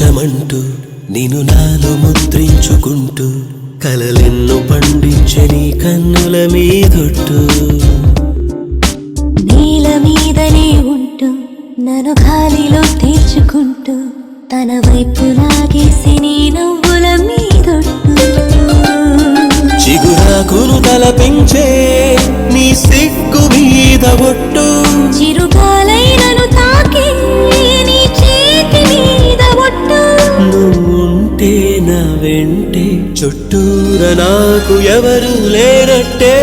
ప్రపంచమంటూ నిన్ను నాలో ముద్రించుకుంటూ కలలెన్నో పండించే నీ కన్నుల మీదొట్టు నీల మీదనే ఉంటూ నన్ను గాలిలో తీర్చుకుంటూ తన వైపు లాగేసి నీ నవ్వుల మీదొట్టు చిగురాకును తలపించే నీ సిగ్గు మీద ఒట్టు చిరుగాలైనను తాకే నీ చేతి మీద ఒట్టు నువ్వుంటే నా వెంటే చుట్టూర నాకు ఎవరు లేనట్టే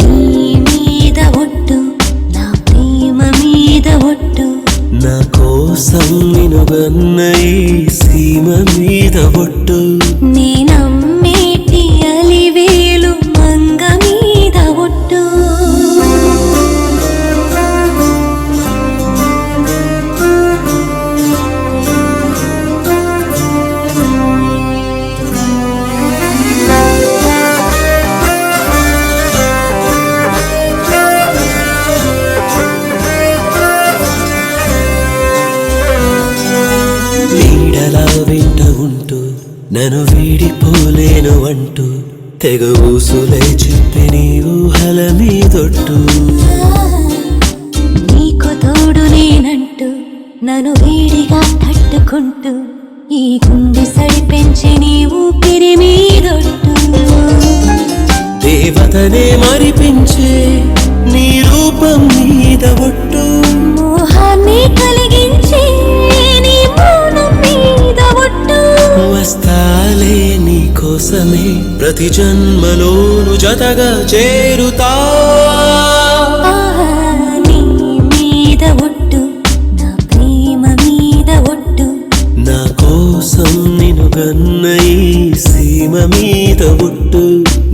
నీ మీద ఒట్టు నా ప్రేమ మీద ఒట్టు నా కోసం నినుగన్న ఈ సీమ మీద ఒట్టు నీ నమ్మేటి అలివేలు మంగ మీద ఒట్టు నీడలా వెంట ఉంటూ నన్ను వీడిపోలేను అంటూ తెగ ఊసులే చెప్పి నీ ఊహల మీదొట్టు నీకు తోడు నేనంటూ నన్ను వేడిగా తట్టుకుంటూ ఈ గుండె సడి పెంచి నీ ఊపిరి మీదొట్టు దేవతనే మరిపించే నీ రూపం మీద ఒట్టు మోహాన్ని కలిగించే నీ మౌనం మీద ఒట్టు వస్తాలే నీ కోసమే ప్రతి జన్మలోను జతగా చేరుతా నీ మీద ఒట్టు నా ప్రేమ మీద ఒట్టు నా కోసం నిన్ను గన్న ఈ సీమ మీద ఒట్టు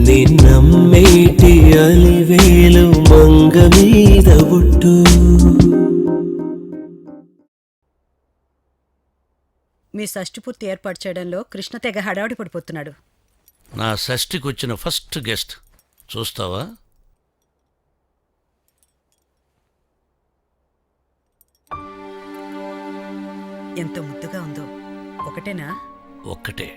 నిన్నమ్మేటి అలివేలు మంగ మీద ఒట్టు మీ షష్ఠిపూర్తి ఏర్పాటు చేయడంలో కృష్ణ తెగ హడావుడి పడిపోతున్నాడు. నా షష్ఠికి వచ్చిన ఫస్ట్ గెస్ట్ చూస్తావా? ఎంత ముద్దుగా ఉందో. ఒకటేనా? ఒక్కటే.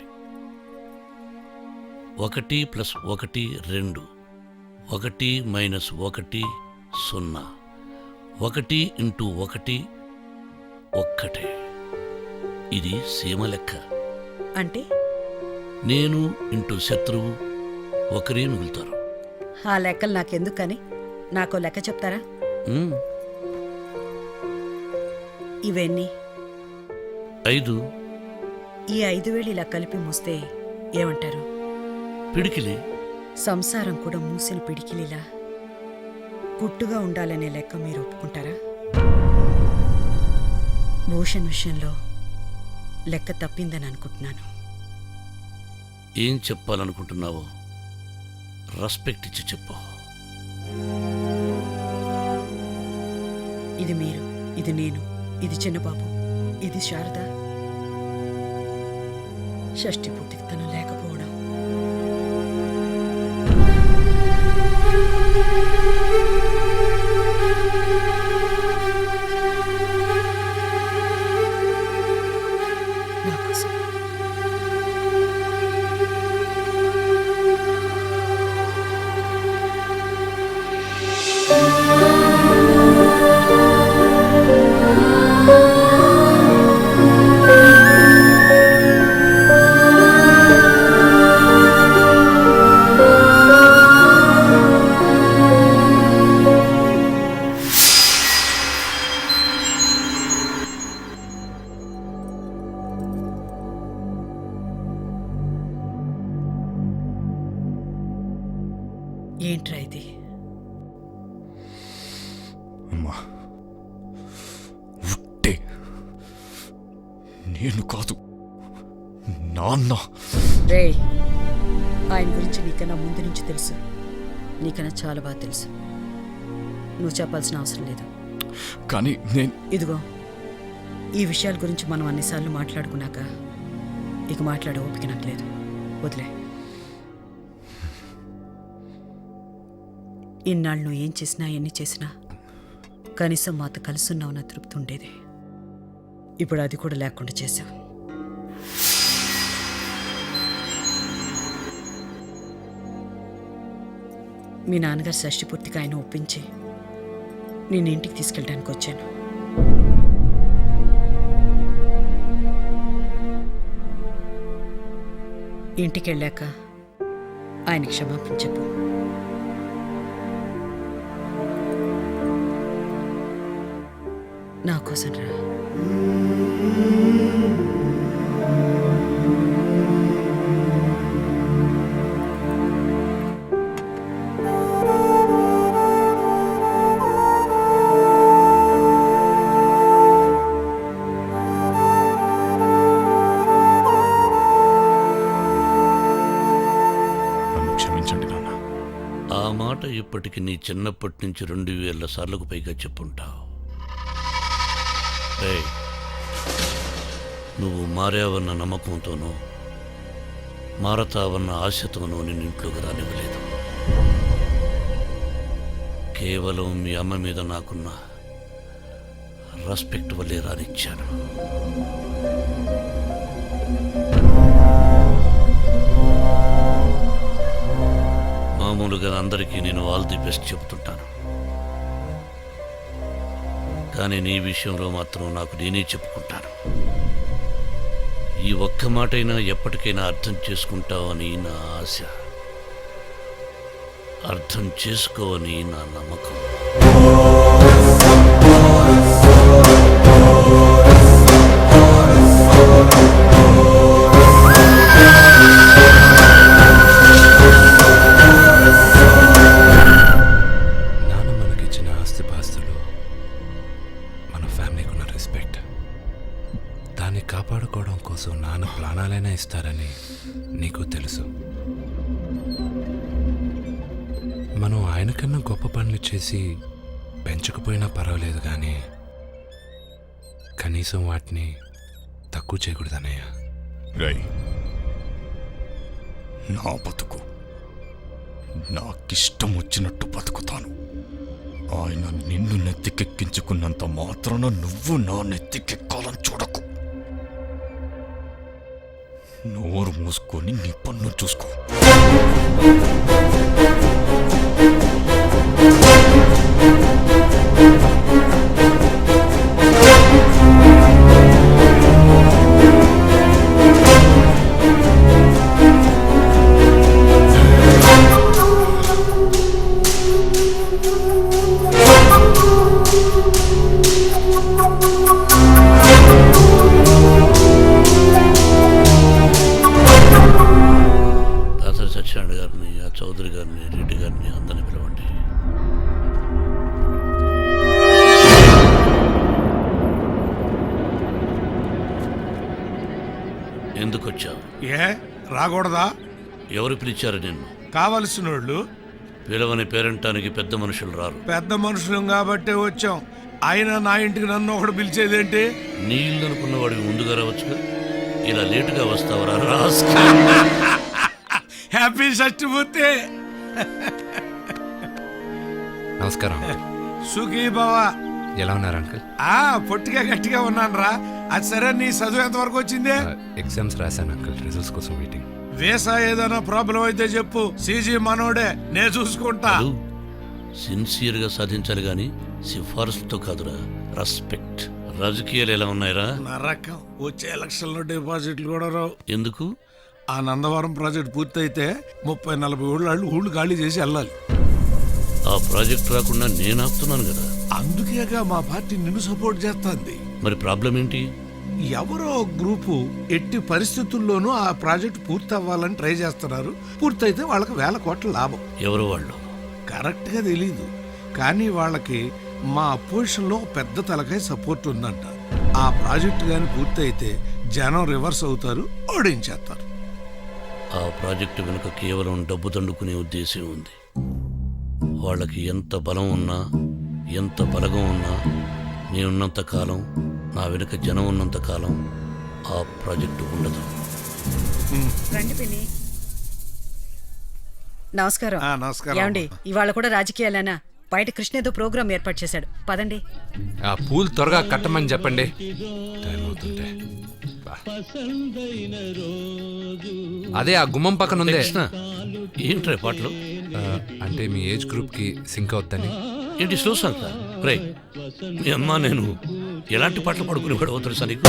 1 + 1 2, 1 - 1 0, 1 × 1 ఒక్కటే. ఇది సీమ లెక్క. అంటే నేను ఇంటూ శత్రువు ఒకరే మిగులుతారు. ఆ లెక్కలు నాకెందుకని నాకో లెక్క చెప్తారా? ఇవన్నీ 5 ఈ 5,000 ఇలా కలిపి మూస్తే ఏమంటారు? పిడికిలి. సంసారం కూడా మూసిన పిడికిలిలా గుట్టుగా ఉండాలనే లెక్క మీరు ఒప్పుకుంటారా? భూషణ్ విషయంలో లెక్క తప్పిందని అనుకుంటున్నాను. ఏం చెప్పాలనుకుంటున్నావో రెస్పెక్ట్ ఇచ్చి చెప్పు. ఇది మీరు, ఇది నేను, ఇది చిన్నబాబు, ఇది శారద. షష్ఠి పూర్తికి తను లేకపోవడం. నా కోసం ఏంట్రా ఇది? అమ్మా, ఉట్టే. నేను కాదు, నాన్న. రే, ఆయన గురించి నీకన్నా ముందు నుంచి తెలుసు. నీకన్నా చాలా బాగా తెలుసు. నువ్వు చెప్పాల్సిన అవసరం లేదు. కానీ నేను ఇదిగో, ఈ విషయాల గురించి మనం అన్నిసార్లు మాట్లాడుకున్నాక ఇక మాట్లాడే ఓపిక నాకు లేదు. వదిలే. ఇన్నాళ్ళు నువ్వు ఏం చేసినా ఎన్ని చేసినా కనీసం మాతో కలుసున్నావు నా తృప్తి ఉండేది. ఇప్పుడు అది కూడా లేకుండా చేశావు. మీ నాన్నగారు షష్ఠి పూర్తిగా ఆయన ఒప్పించి నేను ఇంటికి తీసుకెళ్ళడానికి వచ్చాను. ఇంటికి వెళ్ళాక ఆయన క్షమాపణ చెప్పు. నా కోసం రా. నన్ను క్షమించండి నాన్న. ఆ మాట ఇప్పటికి నీ చిన్నప్పటి నుంచి 2000 సార్లకు పైగా చెప్పుంటావు. రేయ్, నువ్వు మారావన్న నమ్మకంతోనూ మారతావన్న ఆశతోనూ నిన్ను ఇంట్లోకి రానివ్వలేదు. కేవలం మీ అమ్మ మీద నాకున్న రెస్పెక్ట్ వల్లే రానిచ్చాను. మామూలుగా అందరికీ నేను ఆల్ ది బెస్ట్ చెబుతుంటాను, కానీ నీ విషయంలో మాత్రం నాకు నేనే చెప్పుకుంటాను. ఈ ఒక్క మాటైనా ఎప్పటికైనా అర్థం చేసుకుంటావని నా ఆశ, అర్థం చేసుకోవని నా నమ్మకం. నాన్న మనకిచ్చిన ఆస్తిపాస్తులు మన ఫ్యామిలీకి ఉన్న రెస్పెక్ట్, దాన్ని కాపాడుకోవడం కోసం నాన్న ప్రాణాలైనా ఇస్తారని నీకు తెలుసు. మనం ఆయన కన్నా గొప్ప పనులు చేసి పెంచకపోయినా పర్వాలేదు, కానీ కనీసం వాటిని తక్కువ చేయకూడదన్నయ్య. రై, నా బతుకు నాకిష్టం వచ్చినట్టు బతుకుతాను. ఆయన నిన్ను నెత్తికెక్కించుకున్నంత మాత్రాన నువ్వు నా నెత్తికెక్కాలని చూడకు. నోరు మూసుకొని నీ పన్ను చూసుకో. దాసరి సత్యనారాయణ గారిని, ఆ చౌదరి గారిని, రెడ్డి గారిని అందరిని పిలవండి. ఎందుకు వచ్చావు? ఏ రాకూడదా? ఎవరు పిలిచారు నిన్ను? కావలసిన వాళ్ళు పిలవని పేరంటానికి పెద్ద మనుషులు రారు. పెద్ద మనుషులం కాబట్టే వచ్చాం. అయినా నా ఇంటికి నన్ను ఒకడు పిలిచేదేంటి? నీ ఇల్లు అనుకున్న వాడికి ముందుగా రావచ్చుగా. ఇలా లేటుగా వస్తావరా రాస్. హ్యాపీ షష్ఠిపూర్తి. నమస్కారం. సుఖీ భవ. ఎలా ఉన్నారు అంకుల్? పొట్టిగా గట్టిగా ఉన్నాను రా. అది సరే, నీ చదువు ఎంతవరకు వచ్చిందే? ఎగ్జామ్స్ రాశాను అంకుల్, రిజల్ట్స్ కోసం వెయిటింగ్. వీసా ఏదైనా ప్రాబ్లం అయితే చెప్పు, సీజీ మనోడే, నేను చూసుకుంటా. సిన్సియర్గా సాధించాలి కానీ సిఫార్సుతో కాదురా, రెస్పెక్ట్. రాజకీయాలు ఎలా ఉన్నాయిరా? నరకం. వచ్చే ఎలక్షన్లో డిపాజిట్లు కూడా రావు. ఎందుకు? ఆ నందవరం ప్రాజెక్ట్ పూర్తయితే 30-40 ఊళ్ళు ఖాళీ చేసి వెళ్ళాలి. ఆ ప్రాజెక్ట్ రాకుండా నేను ఆపుతున్నాను కదా. అందుకేగా మా పార్టీ నిన్ను సపోర్ట్ చేస్తుంది. మరి ప్రాబ్లం ఏంటి? ఎవరో గ్రూపు ఎట్టి పరిస్థితుల్లోనూ ఆ ప్రాజెక్ట్ పూర్తి అవ్వాలని ట్రై చేస్తున్నారు. పూర్తయితే వాళ్ళకి 1000 కోట్ల లాభం. ఎవరు వాళ్ళు? కరెక్ట్ గా తెలీదు, కానీ వాళ్ళకి మా అపోజిషన్ లో పెద్ద తలకాయ సపోర్ట్ ఉందంట. ఆ ప్రాజెక్ట్ గాని పూర్తయితే జనం రివర్స్ అవుతారు, ఓడించేస్తారు. ఆ ప్రాజెక్టు వెనుక కేవలం డబ్బు దండుకునే ఉద్దేశం ఉంది. వాళ్ళకి ఎంత బలం ఉన్నా, ఎంత బలగం ఉన్నా, నేనున్నంత కాలం, నా వెనుక జనం ఉన్నంత కాలం ఆ ప్రాజెక్టు ఉండదు. రండి పిన్ని. నమస్కారం. నమస్కారం. ఏమండి, ఇవాళ కూడా రాజకీయాలేనా? బయట కృష్ణ ఏదో ప్రోగ్రామ్ ఏర్పాటు చేశాడు, పదండి. ఆ పూలు త్వరగా కట్టమని చెప్పండి, టైం అవుతుంటే. బా. అదే ఆ గుమ్మం పక్కన ఉందే. కృష్ణ ఏంట్రా పాటలు? అంటే మీ ఏజ్ గ్రూప్కి సింక్ అవుద్దని. ఏంటి స్లో సాంగ్? రే మీ అమ్మ నేను ఎలాంటి పాటలు పడుకుని కూడా అవుతారు సార్ నీకు?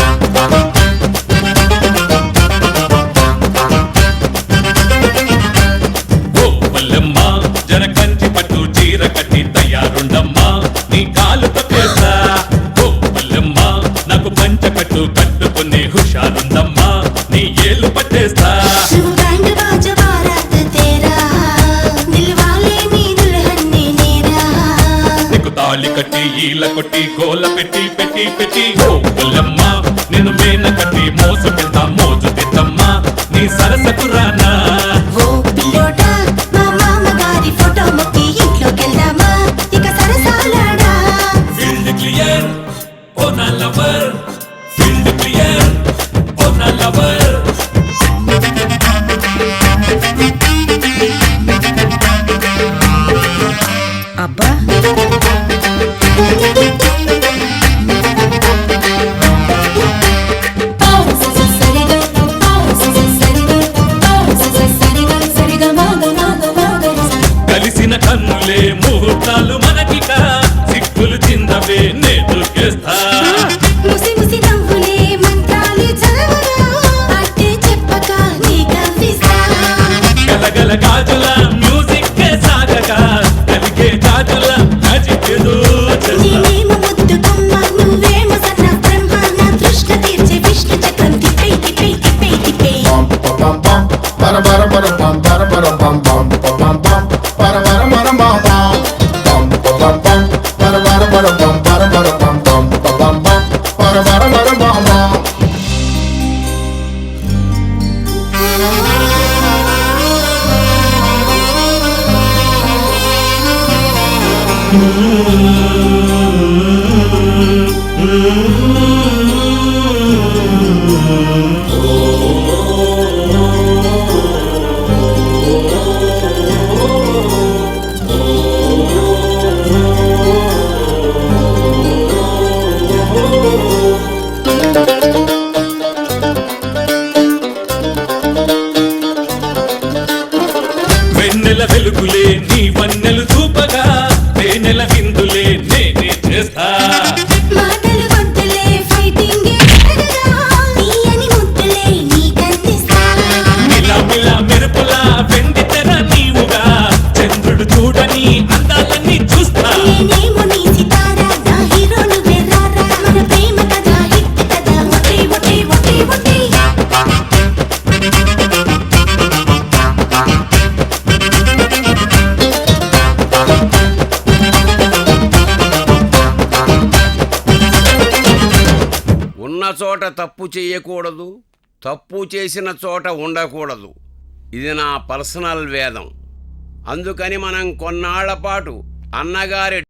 మల్లెమ్మా జర కంచి పట్టు చీర కట్టి తయారుండమ్మా నీ కాలు తప్పేస్తా. ఓ మల్లెమ్మా నాకు పంచ కట్టు కట్టుకుని హుషారుందమ్మా నీ ఏళ్ళు పట్టేస్తా. बैंड बाजा बारात तेरा दिलवाले नी दुल्हन ने मेरा నీకు తాళి కట్టి ఈల కొట్టి గోల పెట్టి పెట్టి పెట్టి ఓ మల్లెమ్మా నేను మేన కట్టి మోసు పెడతా మోజు తెద్దమ్మా నీ సరసకు రానా. ఓ పిల్లోడా మా మామ గారి ఫోటో మొక్కి ఇంట్లోకెళ్దామా ఇక సరసాలాడా. ఫీల్డ్ క్లియర్ ఓ నా లవర్, ఫీల్డ్ క్లియర్ ఓ నా లవర్. అబ్బా కలిసిన కన్నులే ముహూర్తాలు మనకిక సిక్కులు చిందవే నే దొరికేస్తా. ముసి ముసి నవ్వులే మంత్రాలు చదవరా అంటే చెప్పక నీ కవ్విస్తా. గలగల గాజుల మ్యూజిక్ సాగగా కలిగే గాజుల మ్యాజిక్ నేనేమో ముద్దు కొమ్మ నువ్వేమో సన్న బ్రహ్మ నా దృష్ట తీర్చే విష్ణు చక్రం తిప్పే తిప్పే తిప్పే తిప్పే. వెన్నెల వెలుగులే నీ వన్నెలు చూపగా తేనెల విందులే నేనే చేస్తా. మాటలు వద్దులే ఫైటింగ్ తీయని ముద్దులే నీకందిస్తా. మిలా మిలా మెరుపులా వెండి తెర నీవుగా చంద్రుడు చూడని అందాలన్నీ చూస్తా. నేనేమో నీ సితారా నా హీరో నువ్వే రారా మన ప్రేమ కథ హిట్ కథ ఒటే ఒటే ఒటే ఒటే. ఉన్న చోట తప్పు చెయ్యకూడదు, తప్పు చేసిన చోట ఉండకూడదు. ఇది నా పర్సనల్ వేదం. అందుకని మనం కొన్నాళ్ల పాటు అన్నగారి